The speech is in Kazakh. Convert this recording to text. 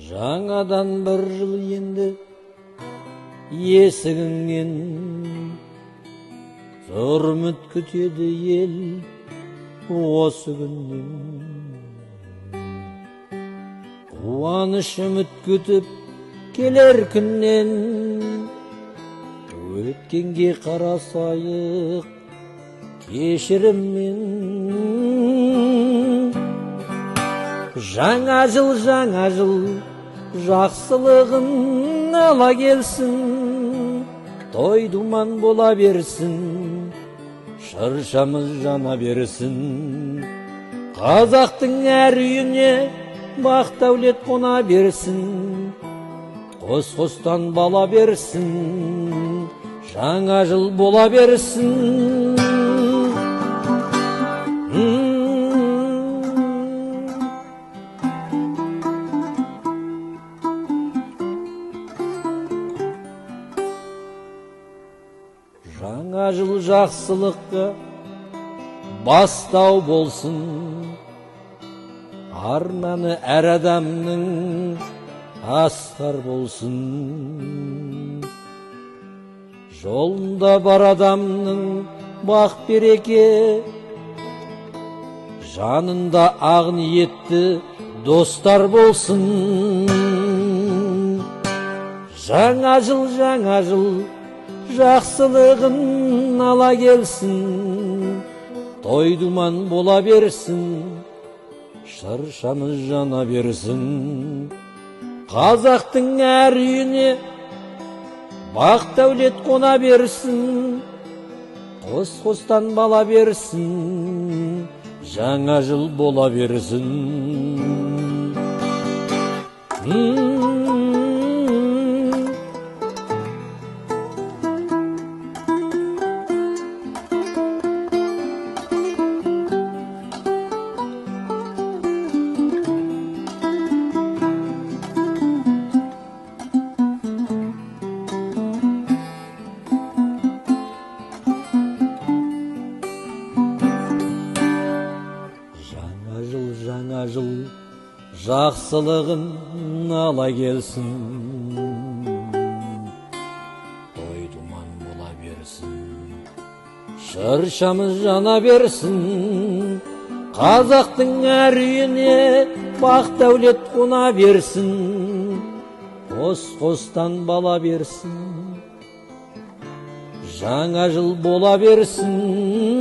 Жаңадан бір жыл енді есігіңнен зор үміт күтеді ел осы күннен. Қуаныш үміт күтіп келер күннен, өткенге қарасайық кешіріммен. Жаңа жыл жақсылығын ала келсін, той думан бола берсін, шыршамыз жана берсін. Қазақтың әр үйіне бақ дәулет қона берсін, қос-қостан бала берсін, жаңа жыл бола берсін. Жаңа жыл жақсылыққа бастау болсын, арманы әр адамның асқар болсын. Жолында бар адамның бақ береке, жанында ақ ниетті достар болсын. Жаңа жыл жақсылығын ала келсін, той думан бола берсін, шыршамыз жана берсін. Қазақтың әр үйіне бақ дәулет қона берсін, қос-қостан бала берсін, жаңа жыл бола берсін. Жаңа жыл жақсылығын ала келсін, той думан бола берсін, шыршамыз жана берсін. Қазақтың әр үйіне бақ дәулет қона берсін, қос-қостан бала берсін, жаңа жыл бола берсін.